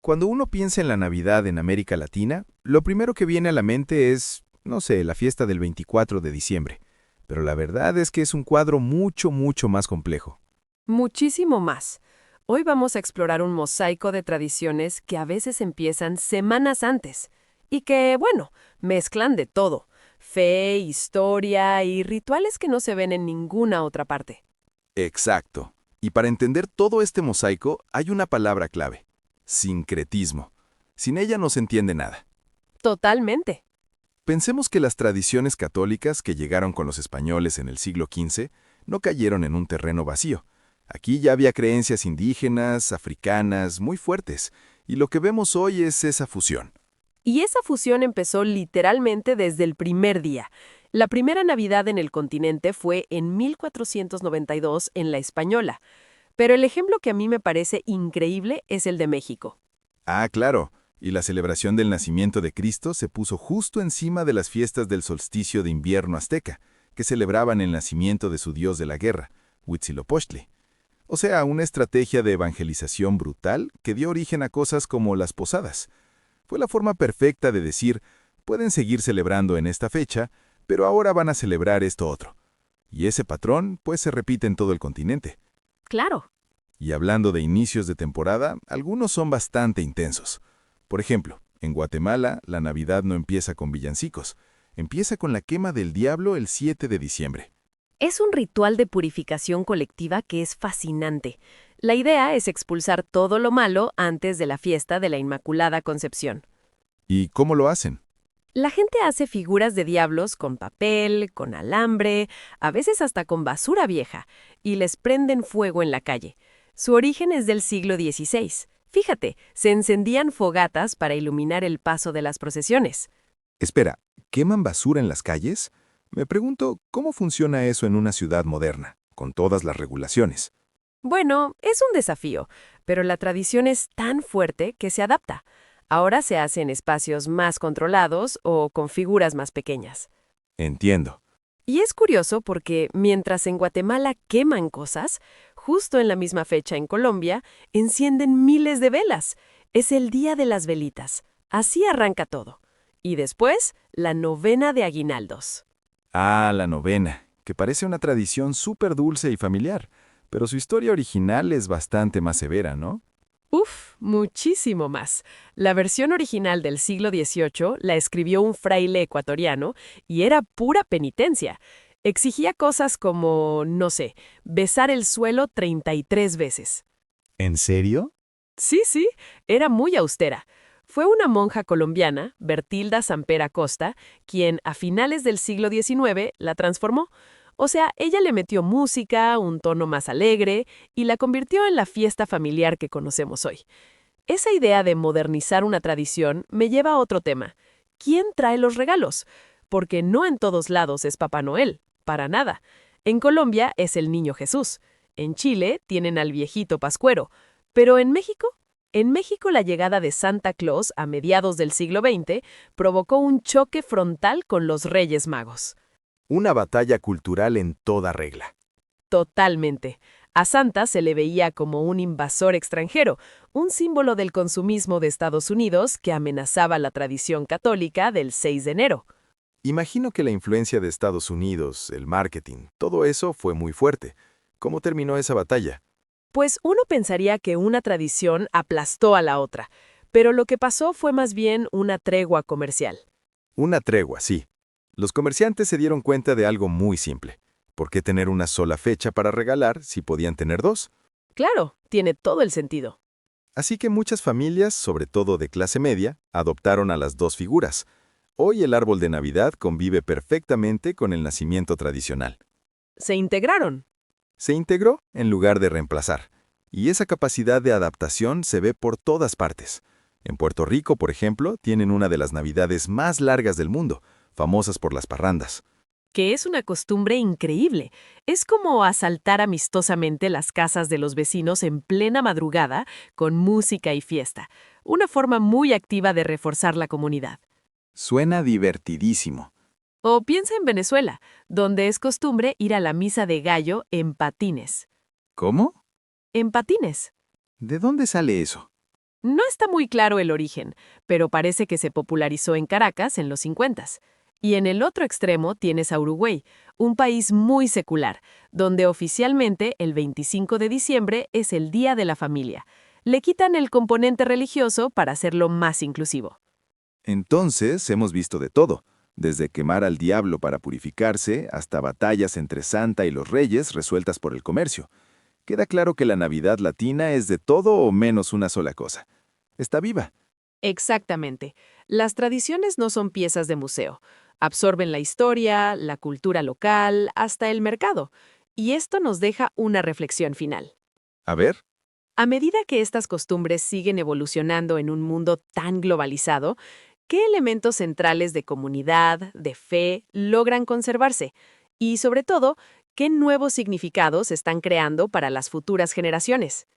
Cuando uno piensa en la Navidad en América Latina, lo primero que viene a la mente es, no sé, la fiesta del 24 de diciembre. Pero la verdad es que es un cuadro mucho, mucho más complejo. Muchísimo más. Hoy vamos a explorar un mosaico de tradiciones que a veces empiezan semanas antes y que, bueno, mezclan de todo: fe, historia y rituales que no se ven en ninguna otra parte. Exacto. Y para entender todo este mosaico hay una palabra clave: sincretismo. Sin ella no se entiende nada. Totalmente. Pensemos que las tradiciones católicas que llegaron con los españoles en el siglo XV no cayeron en un terreno vacío. Aquí ya había creencias indígenas, africanas, muy fuertes, y lo que vemos hoy es esa fusión. Y esa fusión empezó literalmente desde el primer día. La primera Navidad en el continente fue en 1492 en La Española, pero el ejemplo que a mí me parece increíble es el de México. Ah, claro, y la celebración del nacimiento de Cristo se puso justo encima de las fiestas del solsticio de invierno azteca, que celebraban el nacimiento de su dios de la guerra, Huitzilopochtli. O sea, una estrategia de evangelización brutal que dio origen a cosas como las posadas. Fue la forma perfecta de decir: pueden seguir celebrando en esta fecha, pero ahora van a celebrar esto otro. Y ese patrón, pues, se repite en todo el continente. Claro. Y hablando de inicios de temporada, algunos son bastante intensos. Por ejemplo, en Guatemala, la Navidad no empieza con villancicos. Empieza con la quema del diablo el 7 de diciembre. Es un ritual de purificación colectiva que es fascinante. La idea es expulsar todo lo malo antes de la fiesta de la Inmaculada Concepción. ¿Y cómo lo hacen? La gente hace figuras de diablos con papel, con alambre, a veces hasta con basura vieja, y les prenden fuego en la calle. Su origen es del siglo XVI. Fíjate, se encendían fogatas para iluminar el paso de las procesiones. Espera, ¿queman basura en las calles? Me pregunto, ¿cómo funciona eso en una ciudad moderna, con todas las regulaciones? Bueno, es un desafío, pero la tradición es tan fuerte que se adapta. Ahora se hace en espacios más controlados o con figuras más pequeñas. Entiendo. Y es curioso porque mientras en Guatemala queman cosas, justo en la misma fecha en Colombia encienden miles de velas. Es el Día de las Velitas. Así arranca todo. Y después, la novena de aguinaldos. Ah, la novena, que parece una tradición súper dulce y familiar, pero su historia original es bastante más severa, ¿no? Uf, muchísimo más. La versión original del siglo XVIII la escribió un fraile ecuatoriano y era pura penitencia. Exigía cosas como, no sé, besar el suelo 33 veces. ¿En serio? Sí, sí, era muy austera. Fue una monja colombiana, Bertilda Samper Acosta, quien a finales del siglo XIX la transformó. O sea, ella le metió música, un tono más alegre, y la convirtió en la fiesta familiar que conocemos hoy. Esa idea de modernizar una tradición me lleva a otro tema. ¿Quién trae los regalos? Porque no en todos lados es Papá Noel, para nada. En Colombia es el Niño Jesús. En Chile tienen al viejito Pascuero. Pero en México, la llegada de Santa Claus a mediados del siglo XX provocó un choque frontal con los Reyes Magos. Una batalla cultural en toda regla. Totalmente. A Santa se le veía como un invasor extranjero, un símbolo del consumismo de Estados Unidos que amenazaba la tradición católica del 6 de enero. Imagino que la influencia de Estados Unidos, el marketing, todo eso fue muy fuerte. ¿Cómo terminó esa batalla? Pues uno pensaría que una tradición aplastó a la otra, pero lo que pasó fue más bien una tregua comercial. Una tregua, sí. Los comerciantes se dieron cuenta de algo muy simple. ¿Por qué tener una sola fecha para regalar si podían tener dos? Claro, tiene todo el sentido. Así que muchas familias, sobre todo de clase media, adoptaron a las dos figuras. Hoy el árbol de Navidad convive perfectamente con el nacimiento tradicional. Se integraron. Se integró en lugar de reemplazar. Y esa capacidad de adaptación se ve por todas partes. En Puerto Rico, por ejemplo, tienen una de las Navidades más largas del mundo, famosas por las parrandas. Que es una costumbre increíble. Es como asaltar amistosamente las casas de los vecinos en plena madrugada con música y fiesta. Una forma muy activa de reforzar la comunidad. Suena divertidísimo. O piensa en Venezuela, donde es costumbre ir a la misa de gallo en patines. ¿Cómo? En patines. ¿De dónde sale eso? No está muy claro el origen, pero parece que se popularizó en Caracas en los 50s. Y en el otro extremo tienes a Uruguay, un país muy secular, donde oficialmente el 25 de diciembre es el Día de la Familia. Le quitan el componente religioso para hacerlo más inclusivo. Entonces, hemos visto de todo, desde quemar al diablo para purificarse hasta batallas entre Santa y los reyes resueltas por el comercio. Queda claro que la Navidad latina es de todo o menos una sola cosa. Está viva. Exactamente. Las tradiciones no son piezas de museo. Absorben la historia, la cultura local, hasta el mercado. Y esto nos deja una reflexión final. A ver, A medida que estas costumbres siguen evolucionando en un mundo tan globalizado, ¿qué elementos centrales de comunidad, de fe, logran conservarse? Y sobre todo, ¿qué nuevos significados están creando para las futuras generaciones?